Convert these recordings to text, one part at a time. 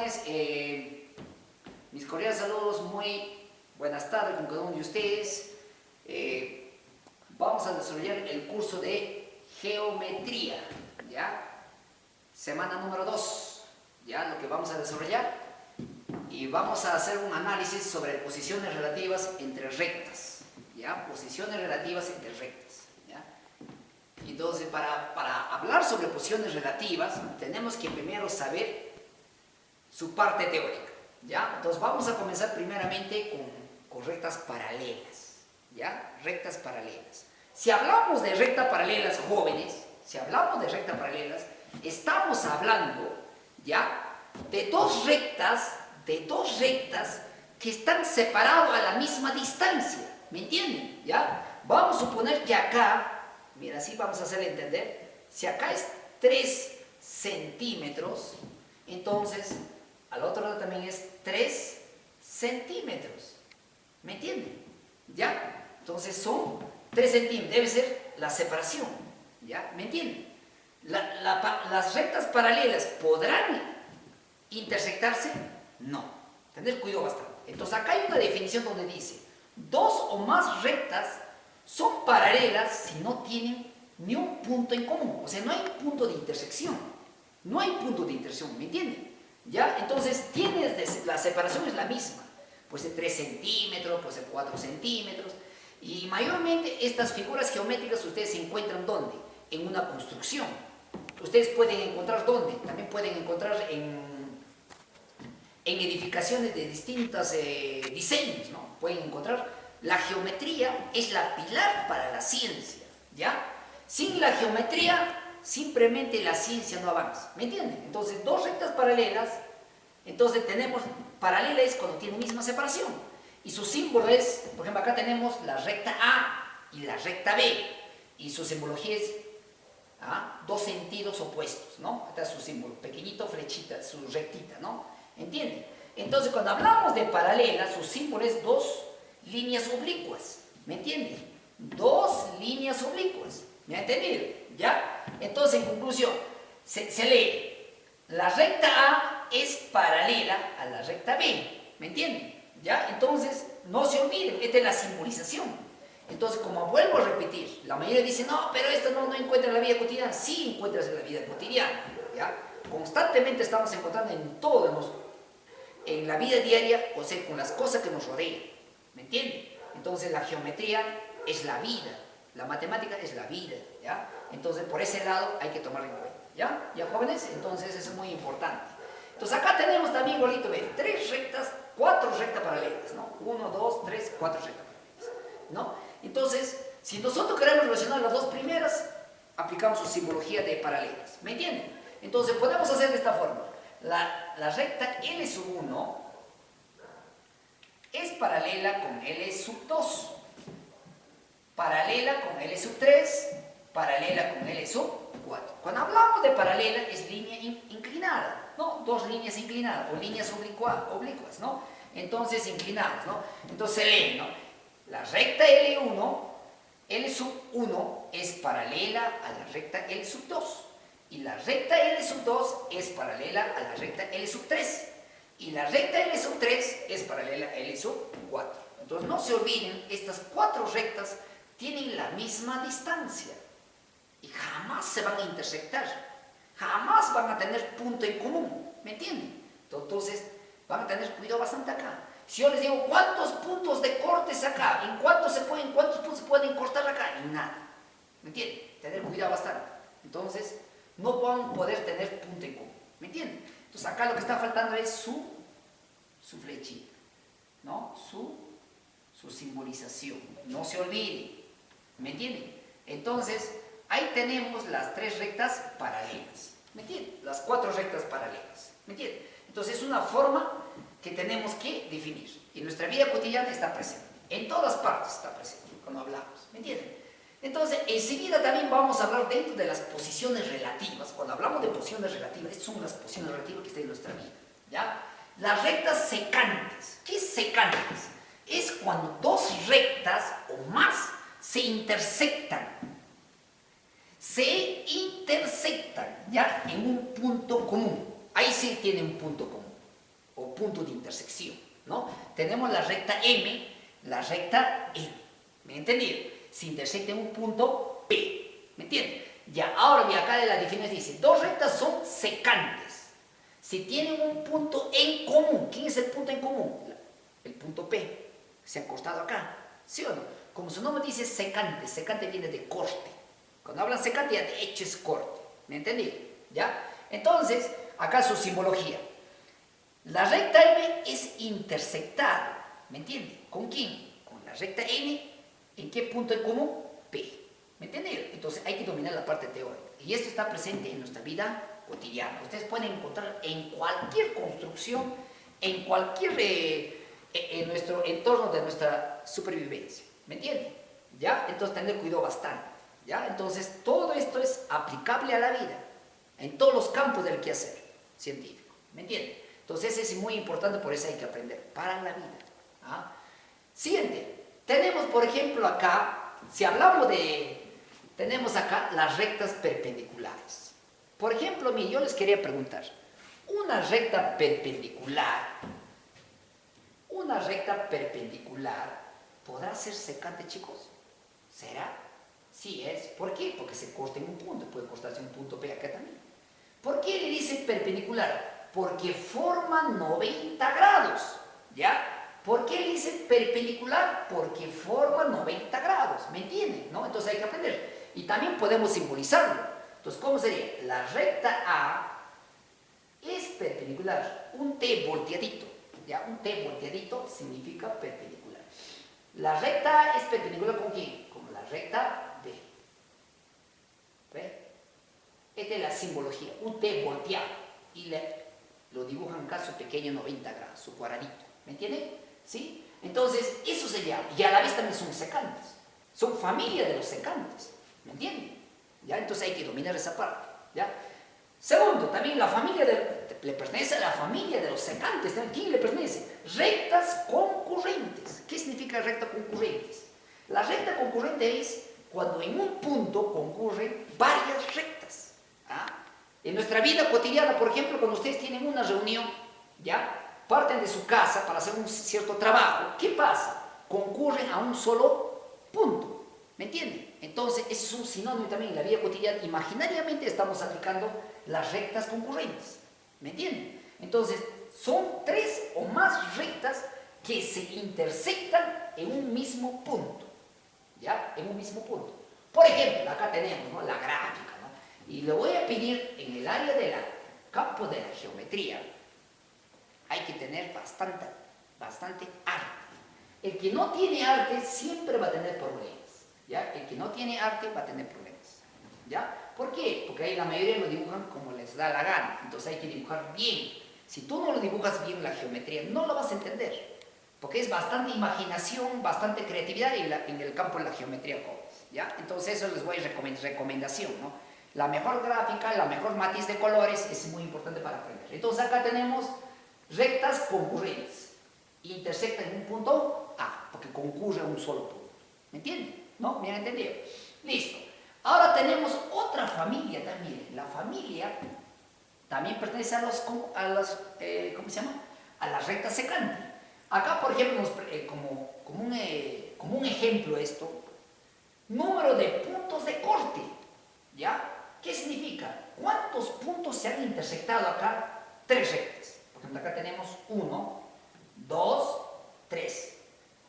jóvenes, mis cordiales saludos, muy buenas tardes con cada uno de ustedes. Vamos a desarrollar el curso de geometría, ¿ya? Semana número 2, ¿ya? Lo que vamos a desarrollar, y vamos a hacer un análisis sobre posiciones relativas entre rectas, ¿ya? Posiciones relativas entre rectas, ¿ya? Entonces, para hablar sobre posiciones relativas, tenemos que primero saber su parte teórica, ¿ya? Entonces, vamos a comenzar primeramente con rectas paralelas, ¿ya? Rectas paralelas. Si hablamos de rectas paralelas, jóvenes, si hablamos de rectas paralelas, estamos hablando, ¿ya? De dos rectas que están separadas a la misma distancia, ¿me entienden? ¿Ya? Vamos a suponer que acá, mira, así vamos a hacerle entender, si acá es 3 centímetros, entonces al otro lado también es 3 centímetros, ¿me entienden? ¿Ya? Entonces son 3 centímetros, debe ser la separación, ¿ya? ¿Me entienden? Las rectas paralelas podrán intersectarse. No, tener cuidado bastante. Entonces acá hay una definición donde dice: dos o más rectas son paralelas si no tienen ni un punto en común. O sea, no hay punto de intersección. No hay punto de intersección, ¿me entienden? ¿Ya? Entonces la separación es la misma. Puede ser 3 centímetros, puede ser 4 centímetros. Y mayormente estas figuras geométricas ustedes se encuentran ¿dónde? En una construcción. Ustedes pueden encontrar ¿dónde? También pueden encontrar en edificaciones de distintos diseños, ¿no? Pueden encontrar. La geometría es la pilar para la ciencia, ¿ya? Sin la geometría, simplemente la ciencia no avanza, ¿me entienden? Entonces, dos rectas paralelas, entonces tenemos, paralela es cuando tiene misma separación, y su símbolo es, por ejemplo, acá tenemos la recta A y la recta B, y su simbología es dos sentidos opuestos, ¿no? Acá es su símbolo, pequeñito, flechita, su rectita, ¿no? ¿Entienden? Entonces, cuando hablamos de paralela, su símbolo es dos líneas oblicuas. ¿Me entienden? Dos líneas oblicuas. ¿Me han entendido? ¿Ya? Entonces, en conclusión, se lee: la recta A es paralela a la recta B. ¿Me entienden? ¿Ya? Entonces, no se olviden, esta es la simbolización. Entonces, como vuelvo a repetir, la mayoría dice: no, pero esto no encuentra en la vida cotidiana. Sí encuentras en la vida cotidiana, ¿ya? Constantemente estamos encontrando en todos en la vida diaria, o sea, con las cosas que nos rodean, ¿me entienden? Entonces la geometría es la vida, la matemática es la vida, ¿ya? Entonces por ese lado hay que tomarlo en cuenta, ¿ya? ¿Ya, jóvenes? Entonces eso es muy importante. Entonces acá tenemos también, igualito, ¿ven? 4 rectas paralelas, ¿no? 1, 2, 3, 4 rectas paralelas, ¿no? Entonces, si nosotros queremos relacionar las dos primeras, aplicamos su simbología de paralelas, ¿me entienden? Entonces podemos hacer de esta forma: la recta L1 es paralela con L2, paralela con L3, paralela con L4. Cuando hablamos de paralela es línea inclinada, ¿no? Dos líneas inclinadas o líneas oblicuas, ¿no? Entonces inclinadas, ¿no? Entonces se lee, ¿no? La recta L1 es paralela a la recta L2. Y la recta L2 es paralela a la recta L3. Y la recta L3 es paralela a L4. Entonces no se olviden, estas 4 rectas tienen la misma distancia. Y jamás se van a intersectar. Jamás van a tener punto en común. ¿Me entienden? Entonces van a tener cuidado bastante acá. Si yo les digo: ¿cuántos puntos de cortes acá? ¿Cuántos puntos se pueden cortar acá? En nada. ¿Me entienden? Tener cuidado bastante. Entonces no van a poder tener punto en común, ¿me entienden? Entonces acá lo que está faltando es su flechita, ¿no? Su simbolización, no se olvide, ¿me entienden? Entonces ahí tenemos las 3 rectas paralelas, ¿me entienden? Las 4 rectas paralelas, ¿me entienden? Entonces es una forma que tenemos que definir. En nuestra vida cotidiana está presente, en todas partes está presente cuando hablamos, ¿me entienden? Entonces, enseguida también vamos a hablar dentro de las posiciones relativas. Cuando hablamos de posiciones relativas, estas son las posiciones relativas que están en nuestra vida, ¿ya? Las rectas secantes. ¿Qué es secantes? Es cuando dos rectas o más se intersectan. ¿Ya? En un punto común. Ahí sí tiene un punto común. punto de intersección, ¿no? Tenemos la recta M, la recta N, ¿me entiendes? Se intersecta en un punto P, ¿me entiendes? Ya, ahora bien, acá de la definición dice, dos rectas son secantes si tienen un punto en común. ¿Quién es el punto en común? El punto P, se ha cortado acá, ¿sí o no? Como su nombre dice secante, secante viene de corte. Cuando hablan secante ya de hecho es corte, ¿me entendí? ¿Ya? Entonces, acá su simbología. La recta M es intersectada, ¿me entiende? ¿Con quién? Con la recta N. ¿En qué punto en común? P. ¿Me entiende? Entonces hay que dominar la parte teórica. Y esto está presente en nuestra vida cotidiana. Ustedes pueden encontrar en cualquier construcción, en cualquier, en nuestro entorno de nuestra supervivencia. ¿Me entiende? ¿Ya? Entonces tener cuidado bastante. ¿Ya? Entonces todo esto es aplicable a la vida, en todos los campos del quehacer científico. ¿Me entiende? Entonces es muy importante, por eso hay que aprender para la vida. ¿Ah? Siguiente. Tenemos, por ejemplo, acá, si hablamos de, tenemos acá las rectas perpendiculares. Por ejemplo, yo les quería preguntar, una recta perpendicular, ¿podrá ser secante, chicos? ¿Será? Sí es. ¿Por qué? Porque se corta en un punto, puede cortarse un punto P acá también. ¿Por qué le dice perpendicular? Porque forma 90 grados, ¿ya? ¿Por qué le dice perpendicular? Porque forma 90 grados, ¿me entienden? ¿No? Entonces hay que aprender. Y también podemos simbolizarlo. Entonces, ¿cómo sería? La recta A es perpendicular, un T volteadito, ¿ya? Un T volteadito significa perpendicular. La recta A es perpendicular ¿con quién? Con la recta B. ¿Ve? Esta es la simbología, un T volteado. Y lo dibujan acá su pequeño 90 grados, su cuadradito. ¿Me entienden? ¿Sí? Entonces, eso se llama. Y a la vez también son secantes. Son familia de los secantes. ¿Me entienden? ¿Ya? Entonces hay que dominar esa parte. ¿Ya? Segundo, también la familia le pertenece a la familia de los secantes. ¿Quién le pertenece? Rectas concurrentes. ¿Qué significa recta concurrentes? La recta concurrente es cuando en un punto concurren varias rectas. ¿Ah? En nuestra vida cotidiana, por ejemplo, cuando ustedes tienen una reunión, ¿ya? Parten de su casa para hacer un cierto trabajo. ¿Qué pasa? Concurren a un solo punto. ¿Me entienden? Entonces, eso es un sinónimo también en la vida cotidiana. Imaginariamente estamos aplicando las rectas concurrentes. ¿Me entienden? Entonces, son tres o más rectas que se intersectan en un mismo punto. ¿Ya? En un mismo punto. Por ejemplo, acá tenemos, ¿no?, la gráfica, ¿no? Y le voy a pedir en el área del campo de la geometría, hay que tener bastante arte. El que no tiene arte siempre va a tener problemas. ¿Ya? El que no tiene arte va a tener problemas. ¿Ya? ¿Por qué? Porque ahí la mayoría lo dibujan como les da la gana. Entonces hay que dibujar bien. Si tú no lo dibujas bien la geometría, no lo vas a entender. Porque es bastante imaginación, bastante creatividad en el campo de la geometría, jóvenes. ¿Ya? Entonces eso les voy a recomendación, ¿no? La mejor gráfica, la mejor matiz de colores es muy importante para aprender. Entonces acá tenemos rectas concurrentes. Intersectan en un punto A, porque concurre a un solo punto. ¿Me entienden? ¿No? ¿Me han entendido? Listo. Ahora tenemos otra familia también. La familia también pertenece a ¿cómo se llama? A las rectas secantes. Acá, por ejemplo, como un ejemplo esto, número de puntos de corte. ¿Ya? ¿Qué significa? ¿Cuántos puntos se han intersectado acá? Tres rectas. Por ejemplo, acá tenemos 1, 2, 3.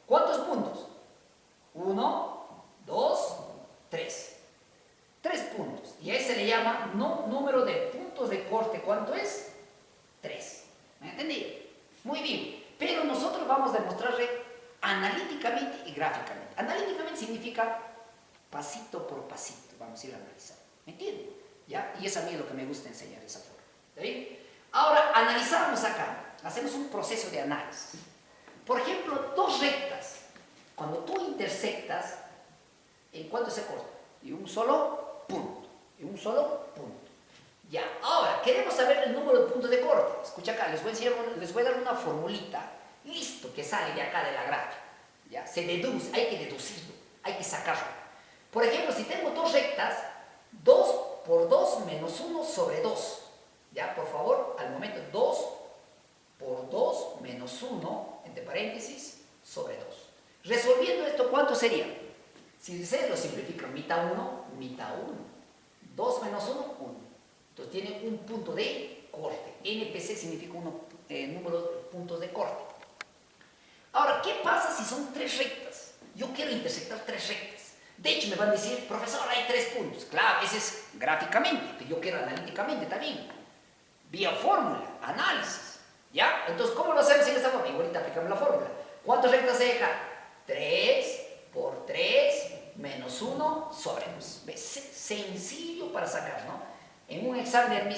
¿Cuántos puntos? 1, 2, 3. 3 puntos. Y ahí se le llama número de puntos de corte. ¿Cuánto es? 3. ¿Me entendí? Muy bien. Pero nosotros vamos a demostrarle analíticamente y gráficamente. Analíticamente significa pasito por pasito. Vamos a ir a analizar. ¿Me entienden? ¿Ya? Y eso a mí es lo que me gusta enseñar de esa forma. ¿Está bien? Ahora, analizamos acá. Hacemos un proceso de análisis. Por ejemplo, dos rectas. Cuando tú intersectas, ¿en cuánto se corta? En un solo punto. En un solo punto. Ya, ahora, queremos saber el número de puntos de corte. Escucha acá, les voy a dar una formulita. Listo, que sale de acá de la gráfica. Ya, se deduce, hay que deducirlo, hay que sacarlo. Por ejemplo, si tengo dos rectas, 2 por 2 menos 1 sobre 2. Ya, por favor, al momento 2 por 2 paréntesis sobre 2. Resolviendo esto, ¿cuánto sería? Si ustedes lo simplifican, mitad 1, mitad 1. 2 menos 1, 1. Entonces tiene un punto de corte. NPC significa número de puntos de corte. Ahora, ¿qué pasa si son 3 rectas? Yo quiero intersectar 3 rectas. De hecho, me van a decir, profesor, hay 3 puntos. Claro, ese es gráficamente, pero yo quiero analíticamente también. Vía fórmula, análisis. ¿Ya? Entonces, ¿cómo lo hacemos en esta forma? Y ahorita aplicamos la fórmula. ¿Cuántas rectas se deja? 3 por 3 menos 1 sobre 2. ¿Ves? Sencillo para sacar, ¿no? En un examen,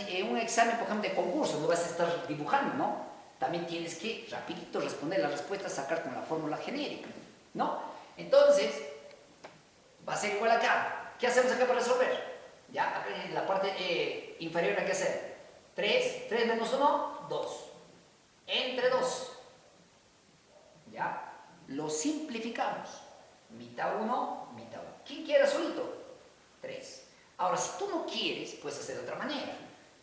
por ejemplo, de concurso, no vas a estar dibujando, ¿no? También tienes que rapidito responder la respuesta, sacar con la fórmula genérica, ¿no? Entonces, va a ser igual acá. ¿Qué hacemos acá para resolver? Ya, acá en la parte inferior hay que hacer 3 menos 1, 2. Entre 2. Ya, lo simplificamos. Mitad 1, mitad 1. ¿Quién quiere solito? 3. Ahora, si tú no quieres, puedes hacer de otra manera.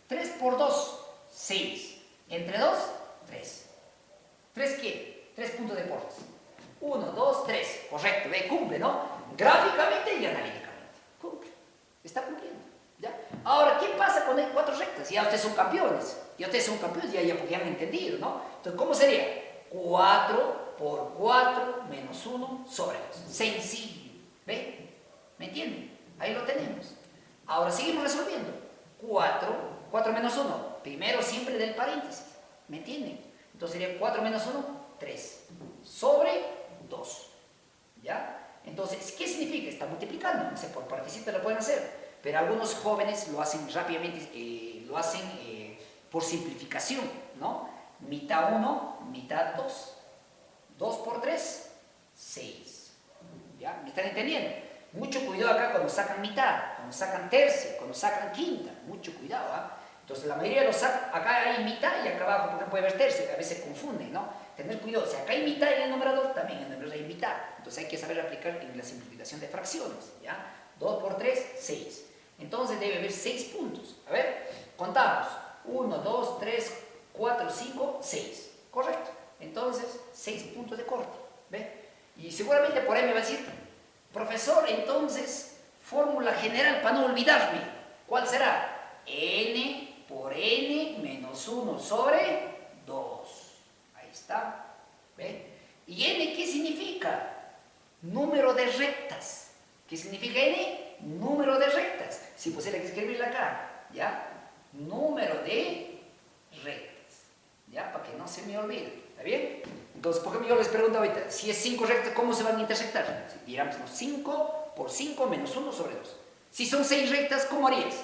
3 por 2, 6. Entre 2, 3. ¿3 qué? 3 puntos de corte. 1, 2, 3. Correcto, ve, cumple, ¿no? Gráficamente y analíticamente. Cumple. Está cumpliendo. ¿Ya? Ahora, ¿qué pasa con 4 rectas? Ya ustedes son campeones. Ya porque han entendido, ¿no? Entonces, ¿cómo sería? 4 por 4 menos 1 sobre 2. Sencillo. ¿Ve? ¿Me entienden? Ahí lo tenemos. Ahora seguimos resolviendo. 4 menos 1. Primero siempre del paréntesis. ¿Me entienden? Entonces sería 4 menos 1, 3. Sobre 2. ¿Ya? Entonces, ¿qué significa? Está multiplicando. No sé, por partecitas lo pueden hacer. Pero algunos jóvenes lo hacen rápidamente, lo hacen por simplificación, ¿no? Mitad 1, mitad 2. 2 por 3, 6. ¿Ya? ¿Me están entendiendo? Mucho cuidado acá cuando sacan mitad, cuando sacan tercia, cuando sacan quinta. Mucho cuidado, ¿ah? Entonces la mayoría lo sacan, acá hay mitad y acá abajo porque puede haber tercia, a veces se confunden, ¿no? Tener cuidado, si acá hay mitad en el numerador, también en el numerador hay mitad. Entonces hay que saber aplicar en la simplificación de fracciones, ¿ya? 2 por 3, 6. Entonces debe haber 6 puntos. A ver, contamos. 1, 2, 3, 4, 5, 6. Correcto. Entonces, 6 puntos de corte. ¿Ve? Y seguramente por ahí me va a decir, profesor, entonces, fórmula general para no olvidarme. ¿Cuál será? N por N menos 1 sobre 2. Ahí está. ¿Ve? ¿Y N qué significa? Número de rectas. ¿Qué significa N? Número de rectas. Si pues hay que escribirla acá. ¿Ya? Número de rectas. ¿Ya? Para que no se me olvide. ¿Está bien? Entonces, por ejemplo, yo les pregunto ahorita, si es 5 rectas, ¿cómo se van a intersectar? Si diríamos 5 por 5 menos 1 sobre 2. Si son 6 rectas, ¿cómo harías?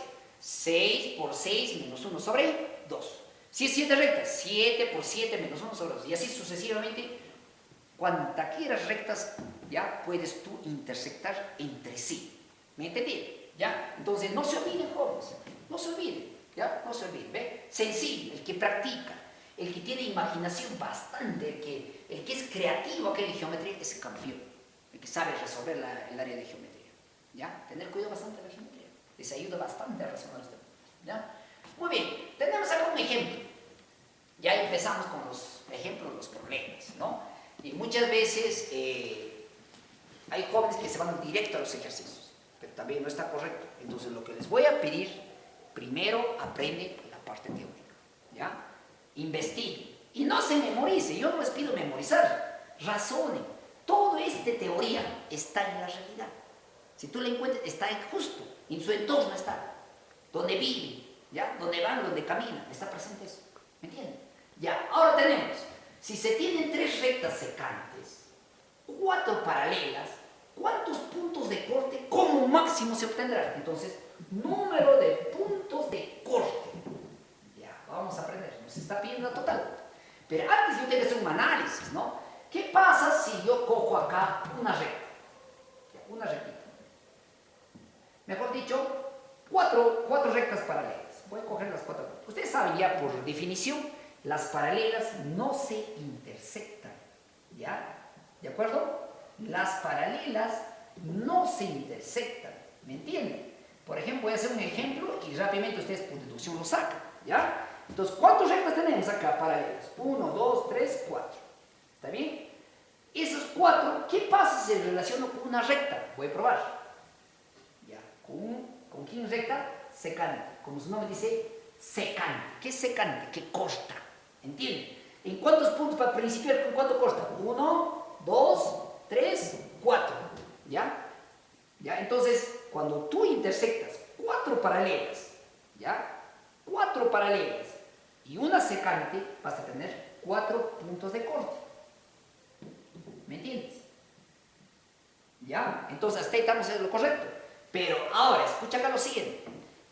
6 por 6 menos 1 sobre 2. Si es 7 rectas, 7 por 7 menos 1 sobre 2. Y así sucesivamente, cuantas quieras rectas, ya puedes tú intersectar entre sí. ¿Me entendieron? ¿Ya? Entonces, no se olviden, jóvenes. No se olviden. ¿Ya? No se olviden. ¿Ve? Sencillo, el que practica. El que tiene imaginación bastante, el que es creativo aquí en geometría, es el campeón. El que sabe resolver el área de geometría. ¿Ya? Tener cuidado bastante de la geometría. Les ayuda bastante a resolver este problema. ¿Ya? Muy bien, tenemos acá un ejemplo. Ya empezamos con los ejemplos, los problemas, ¿no? Y muchas veces hay jóvenes que se van directo a los ejercicios, pero también no está correcto. Entonces lo que les voy a pedir, primero aprenden la parte teórica. ¿Ya? Investiguen y no se memorice. Yo no les pido memorizar, razonen. Todo esta teoría está en la realidad. Si tú la encuentras, está justo en su entorno, está donde viven, ¿ya? Donde van, donde caminan, está presente eso. ¿Me entienden? Ya, ahora tenemos, si se tienen 3 rectas secantes, 4 paralelas, ¿cuántos puntos de corte como máximo se obtendrán? Entonces, número de puntos de corte. Vamos a aprender, nos está pidiendo la total. Pero antes yo tengo que hacer un análisis, ¿no? ¿Qué pasa si yo cojo acá una recta? Una rectita. Mejor dicho, 4 rectas paralelas. Voy a coger las 4. Ustedes saben ya por definición, las paralelas no se intersectan. ¿Ya? ¿De acuerdo? Las paralelas no se intersectan. ¿Me entienden? Por ejemplo, voy a hacer un ejemplo y rápidamente ustedes por deducción lo sacan. ¿Ya? Entonces, ¿cuántas rectas tenemos acá paralelas? 1, 2, 3, 4. ¿Está bien? Esos 4, ¿qué pasa si se relacionan con una recta? Voy a probar. Ya, ¿con quién recta? Secante. Como su nombre dice, secante. ¿Qué es secante? Que corta. ¿Entienden? ¿En cuántos puntos para principiar con cuánto corta? 1, 2, 3, 4. ¿Ya? ¿Ya? Entonces, cuando tú intersectas 4 paralelas, ¿ya? 4 paralelas y una secante, vas a tener 4 puntos de corte. ¿Me entiendes? ¿Ya? Entonces, hasta ahí estamos en lo correcto. Pero ahora, escucha acá lo siguiente.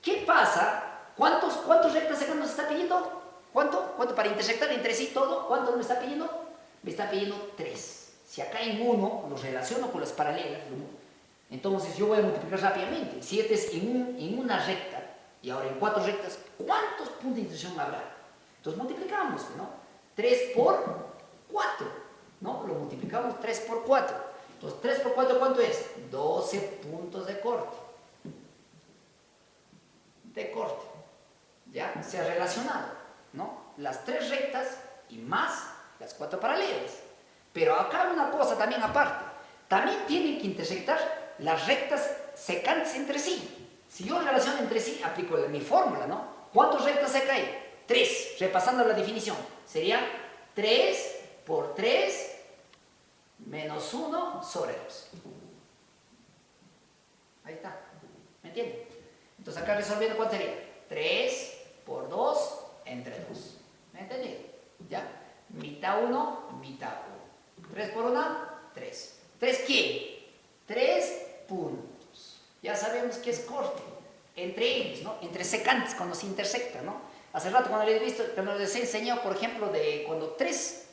¿Qué pasa? ¿Cuántos rectas secantes nos está pidiendo? ¿Cuánto para intersectar entre sí todo? ¿Cuánto me está pidiendo? Me está pidiendo 3. Si acá en 1 los relaciono con las paralelas, entonces yo voy a multiplicar rápidamente. Si este es en una recta y ahora en 4 rectas, ¿cuántos puntos de intersección habrá? Entonces multiplicamos, ¿no? 3 por 4, ¿no? Lo multiplicamos 3 por 4. Entonces 3 por 4, ¿cuánto es? 12 puntos de corte. ¿Ya? Se ha relacionado, ¿no? Las 3 rectas y más las 4 paralelas. Pero acá hay una cosa también aparte. También tienen que intersectar las rectas secantes entre sí. Si yo relaciono entre sí, aplico mi fórmula, ¿no? ¿Cuántas rectas seca hay? 3. Repasando la definición. Sería 3 por 3 menos 1 sobre 2. Ahí está. ¿Me entienden? Entonces acá resolviendo, ¿cuánto sería? 3 por 2 entre 2. ¿Me entendieron? ¿Ya? Mitad 1, mitad 1. 3 por 1, 3. ¿3 qué? 3 puntos. Ya sabemos que es corte. Entre ellos, ¿no? Entre secantes, cuando se intersectan, ¿no? Hace rato cuando les he enseñado, por ejemplo, de cuando 3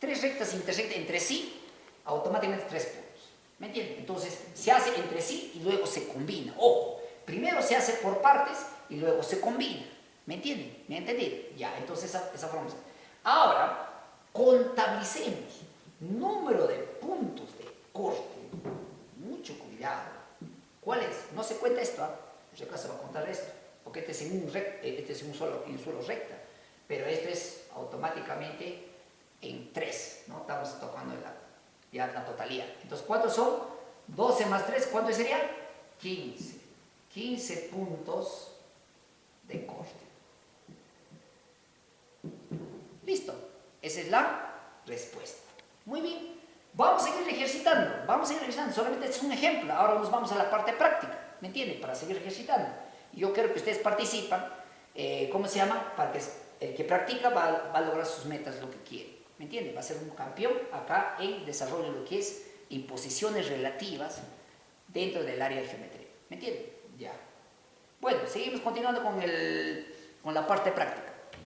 rectas se intersectan entre sí, automáticamente 3 puntos. ¿Me entienden? Entonces, se hace entre sí y luego se combina. Ojo, primero se hace por partes y luego se combina. ¿Me entienden? ¿Me entendieron? Ya, entonces esa forma. Ahora, contabilicemos número de puntos de corte. Mucho cuidado. ¿Cuál es? No se cuenta esto, ¿ah? En este caso va a contar esto, porque este es un solo recta, pero esto es automáticamente en 3, ¿no? Estamos tocando ya la totalidad. Entonces, ¿cuántos son? 12 más 3, ¿cuánto sería? 15. 15 puntos de corte. Listo. Esa es la respuesta. Muy bien. Vamos a seguir ejercitando. Solamente este es un ejemplo. Ahora nos vamos a la parte práctica. ¿Me entienden? Para seguir ejercitando. Yo quiero que ustedes participan. ¿Cómo se llama? Para que el que practica va a lograr sus metas, lo que quiere. ¿Me entienden? Va a ser un campeón acá en desarrollo de lo que es imposiciones relativas dentro del área de geometría. ¿Me entienden? Ya. Bueno, seguimos continuando con la parte práctica.